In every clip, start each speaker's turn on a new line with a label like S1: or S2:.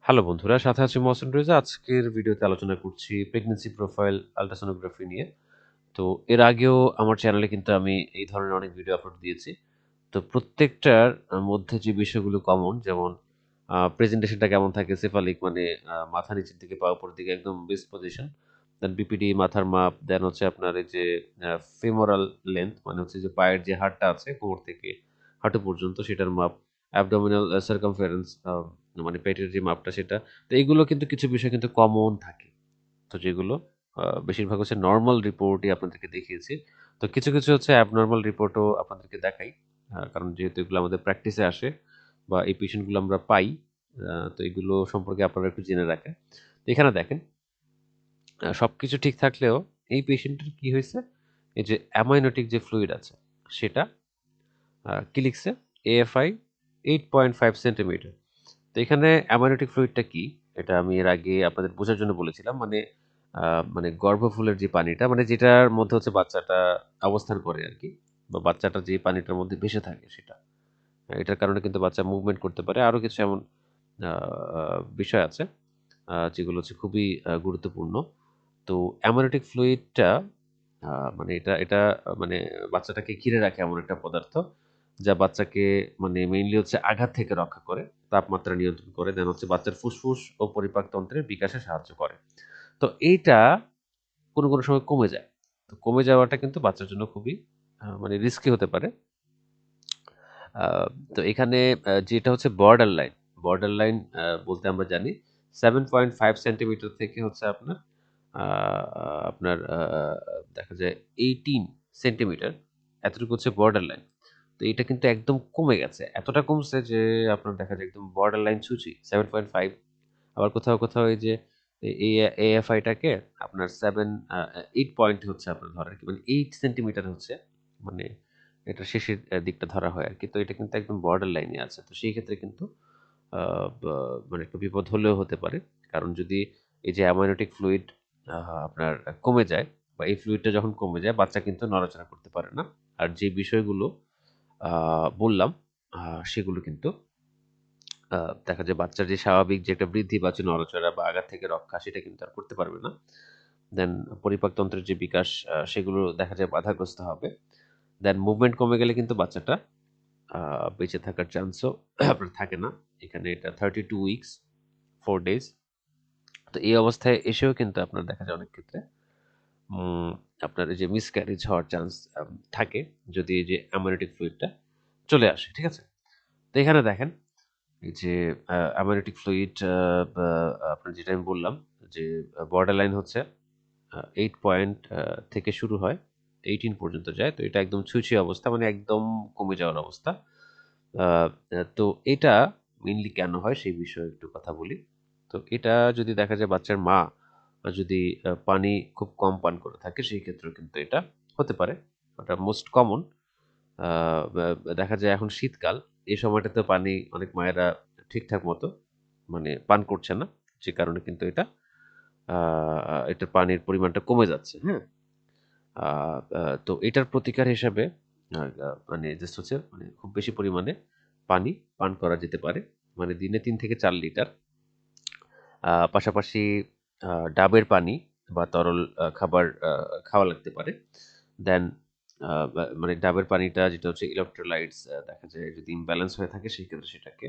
S1: Hello বন্ধুরা, সাথে আছি মহসিন রেজা। আজকের ভিডিওতে আলোচনা করছি প্রেগন্যান্সি প্রোফাইল আল্ট্রাসোনোগ্রাফি নিয়ে। তো এর আগেও আমার চ্যানেলে কিন্তু আমি এই ধরনের অনেক ভিডিও আপলোড দিয়েছি। তো প্রত্যেকটার মধ্যে যে বিষয়গুলো কমন, যেমন প্রেজেন্টেশনটা কেমন থাকে, সেফালিক মানে মাথা নিচের দিকে পা উপরের দিকে একদম বেস্ট পজিশন, দেন বিপিডি মাথার মাপ, দেন হচ্ছে আপনার এই যে ফেমোরাল লেন্থ মানে হচ্ছে যে পায়ের যে হাড়টা আছে কোমর থেকে হাঁটু পর্যন্ত সেটার মাপ, অ্যাবডোমিনাল সার্কামফারেন্স মানে পেটের যে মাপটা সেটা। তো এইগুলো কিন্তু কিছু বিষয় কিন্তু কমন থাকে। তো যেগুলো বেশিরভাগ হচ্ছে নরমাল রিপোর্টই আপনাদেরকে দেখিয়েছি। তো কিছু, কিছু হচ্ছে অ্যাবনরমাল রিপোর্টও আপনাদেরকে দেখাই। কারণ যেহেতু এগুলো আমাদের প্র্যাকটিসে আসে বা এই পেশেন্টগুলো আমরা পাই, তো এগুলো সম্পর্কে আপনারা একটু জেনে রাখেন। তো এখানে দেখেন, সবকিছু ঠিক থাকলেও এই পেশেন্টের কি হয়েছে? এই যে অ্যামাইনোটিক যে ফ্লুইড আছে সেটা কি লিখছে? AFI 8.5 centimetre. তো এখানে অ্যামাইনোটিক ফ্লুইডটা কি? এটা আমি এর আগে আপনাদের বোঝার জন্য বলেছিলাম। মানে গর্ভফুলের যে পানিটা, মানে যেটার মধ্যে হচ্ছে বাচ্চাটা অবস্থান করে আরকি, বা বাচ্চাটা যে পানিটার মধ্যে ভেসে থাকে সেটা। এটার কারণে কিন্তু বাচ্চা মুভমেন্ট করতে পারে। আরো কিছু এমন আ আ বিষয় আছে যেগুলো হচ্ছে খুবই গুরুত্বপূর্ণ। তো অ্যামনিওটিক ফ্লুইডটা আ মানে এটা মানে বাচ্চাটাকে ঘিরে রাখে এমন একটা পদার্থ, যা বাচ্চাকে মানে মেইনলি হচ্ছে আঘাত থেকে রক্ষা করে, তাপমাত্রা নিয়ন্ত্রণ করে, দেন হচ্ছে বাচ্চার ফুসফুস ও পরিপাকতন্ত্রের বিকাশে সাহায্য করে। তো এইটা কোনো, কোনো সময় কমে যায়। তো কমে যাওয়াটা কিন্তু বাচ্চার জন্য খুবই মানে রিস্কি হতে পারে। আ তো এখানে যেটা হচ্ছে বর্ডার লাইন বলতে আমরা জানি 7.5 সেন্টিমিটার থেকে হচ্ছে আপনার আ আপনার দেখা যায় 18 সেন্টিমিটার, এতটুকু হচ্ছে বর্ডার লাইন। তো এটা কিন্তু একদম কমে গেছে। এতটা কমছে যে আপনার দেখা যায় একদম বর্ডার লাইন ছুঁচি 7.5। আবার কোথাও, কোথাও এই যে AFI টাকে আপনার 8 পয়েন্ট হচ্ছে আপনার ধরেন কি মানে 8 সেন্টিমিটার হচ্ছে মানে এটা শেষের দিকটা ধরা হয় আরকি। তো এটা কিন্তু একদম বর্ডার লাইনে আছে। তো সেই ক্ষেত্রে কিন্তু আ বা মানে একটা বিপদ হলেও হতে পারে। কারণ যদি এই যে অ্যামনিওটিক ফ্লুইড আ আপনার কমে যায়, বা এই ফ্লুইডটা যখন কমে যায় বাচ্চা কিন্তু নড়াচড়া করতে পারে না। আর যে বিষয়গুলো আ বললাম আ সেগুলো কিন্তু আ দেখা যায় বাচ্চার যে স্বাভাবিক যে একটা বৃদ্ধি বা হচ্ছে নড়াচড়া বা আঘাত থেকে রক্ষা সেটা কিন্তু আর করতে পারবে না। দেন পরিপাকতন্ত্রের যে বিকাশ সেগুলো দেখা যায় বাধাগ্রস্ত হবে। দেন মুভমেন্ট কমে গেলে কিন্তু বাচ্চাটা আ বেঁচে থাকার চান্সও আপনার থাকে না। এখানে এটা 32 উইকস 4 ডেজ। তো এই অবস্থায় এসেও কিন্তু আপনার দেখা যায় অনেক ক্ষেত্রে উম আপনার এই যে মিসক্যারেজ হওয়ার চান্স থাকে, যদি এই যে অ্যামনিওটিক ফ্লুইডটা চলে আসে। ঠিক আছে? তো এখানে দেখেন এই যে অ্যামনিওটিক ফ্লুইড বা আপনার যেটা আমি বললাম যে বর্ডার লাইন হচ্ছে 8 পয়েন্ট থেকে শুরু হয়, 18 পর্যন্ত যায়। তো এটা একদম ছুঁই অবস্থা মানে একদম কমে যাওয়ার অবস্থা। আ তো এটা মেইনলি কেন হয় সেই বিষয়ে একটু কথা বলি। তো এটা যদি দেখা যায় বাচ্চার মা যদি পানি খুব কম পান করে থাকে সেই ক্ষেত্রেও কিন্তু এটা হতে পারে। ওটা মোস্ট কমন। আ ব্যা দেখা যায় এখন শীতকাল, এই সময়টাতে পানি অনেক মায়েরা ঠিকঠাক মতো মানে পান করছে না। যে কারণে কিন্তু আ এটার পানির পরিমাণটা কমে যাচ্ছে, হ্যাঁ? আ আ তো এটার প্রতিকার হিসেবে আ আ মানে জাস্ট হচ্ছে মানে খুব বেশি পরিমাণে পানি পান করা যেতে পারে। মানে দিনে ৩ থেকে ৪ লিটার। পাশাপাশি ডাবের পানি বা তরল খাবার খাওয়া লাগতে পারে। দেন মানে ডাবের পানিটা যেটা হচ্ছে ইলেক্ট্রোলাইটস দেখা যায় যদি ইমব্যালেন্স হয়ে থাকে সেক্ষেত্রে সেটাকে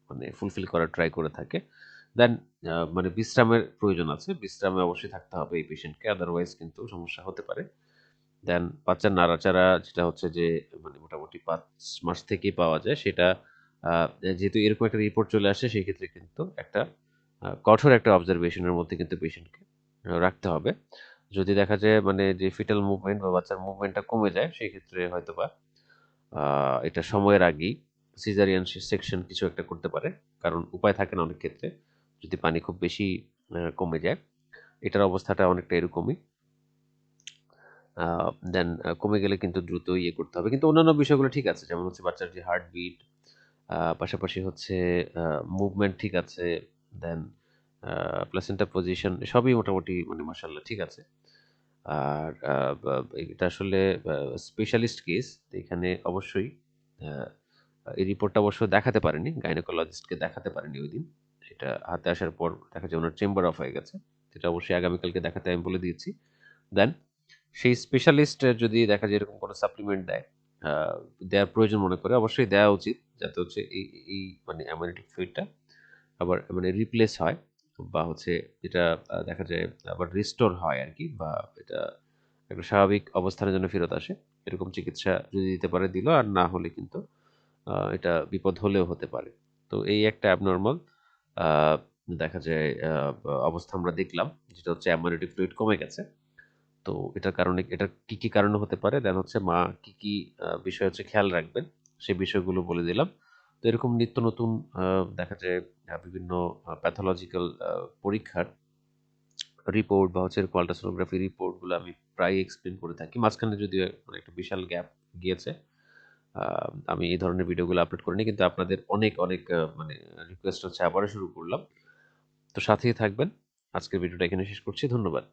S1: মানে ফুলফিল করার ট্রাই করে থাকে। দেন মানে বিশ্রামের প্রয়োজন আছে। বিশ্রামে অবশ্যই থাকতে হবে এই পেশেন্টকে। আদারওয়াইজ কিন্তু সমস্যা হতে পারে। দেন বাচ্চার নাড়াচাড়া যেটা হচ্ছে যে মানে মোটামুটি ৫ মাস থেকেই পাওয়া যায় সেটা আ যেহেতু এরকম একটা রিপোর্ট চলে আসে সেক্ষেত্রে কিন্তু একটা কঠোর একটা অবজারভেশন এর মধ্যে কিন্তু পেশেন্টকে রাখতে হবে। যদি দেখা যায় মানে যে ফিটাল মুভমেন্ট বা বাচ্চার মুভমেন্টটা কমে যায় সেক্ষেত্রে হয়তোবা আ এটা সময়ের আগেই সিজারিয়ান সেকশন কিছু একটা করতে পারে। কারণ উপায় থাকে না অনেক ক্ষেত্রে। যদি পানি খুব বেশি কমে যায়। এটার অবস্থাটা অনেকটা এরকমই। আ দেন কমে গেলে কিন্তু দ্রুত ইয়ে করতে হবে। কিন্তু অন্যান্য বিষয়গুলো ঠিক আছে। যেমন হচ্ছে বাচ্চার যে হার্টবিট, পাশাপাশি হচ্ছে আ মুভমেন্ট ঠিক আছে। দেন আ প্লাসেন্টা পজিশন সবই মোটামুটি মানে মাশাআল্লাহ ঠিক আছে। আর বা এটা আসলে আ স্পেশালিস্ট কেস। তো এখানে অবশ্যই আ এই রিপোর্টটা অবশ্য দেখাতে পারেনি। গাইনোকোলজিস্টকে দেখাতে পারেনি ঐদিন। এটা হাতে আসার পর দেখা যায় ওনার চেম্বার অফ হয়ে গেছে। এটা অবশ্যই আগামীকালকে দেখাতে আমি বলে দিয়েছি। দেন সেই স্পেশালিস্ট যদি দেখা যায় এরকম কোনো সাপ্লিমেন্ট দেয়, আ দেওয়ার প্রয়োজন মনে করে অবশ্যই দেওয়া উচিত। যাতে হচ্ছে এই মানে অ্যামনিটিক ফ্লুইডটা আবার মানে রিপ্লেস হয় বা হচ্ছে এটা দেখা যায় আবার রিস্টোর হয় আরকি, বা এটা একটা স্বাভাবিক অবস্থানে যেন ফেরত আসে। এরকম চিকিৎসা যদি দিতে পারে দিল, আর না হলে কিন্তু এটা বিপদ হলেও হতে পারে। তো এই একটা অ্যাবনরমাল আ দেখা যায় অবস্থা আমরা দেখলাম, যেটা হচ্ছে অ্যামনিটি ফ্লুইড কমে গেছে। তো এটার কারণে এটার কি কারণে হতে পারে? দেন হচ্ছে মা কি বিষয় হচ্ছে খেয়াল রাখবেন, সেই বিষয়গুলো বলে দিলাম। তো এরকম নিত্য নতুন আ দেখা যায় বিভিন্ন প্যাথোলজিক্যাল পরীক্ষার রিপোর্ট বা হচ্ছে এরকম আল্ট্রাসোনোগ্রাফি রিপোর্টগুলো আমি প্রায়ই এক্সপ্লেইন করে থাকি। মাঝখানে যদিও মানে একটা বিশাল গ্যাপ গিয়েছে। আ আমি এই ধরনের ভিডিওগুলো আপলোড করিনি। কিন্তু আপনাদের অনেক মানে রিকোয়েস্ট হচ্ছে আবারও শুরু করলাম। তো সাথেই থাকবেন। আজকের ভিডিওটা এখানে শেষ করছি। ধন্যবাদ।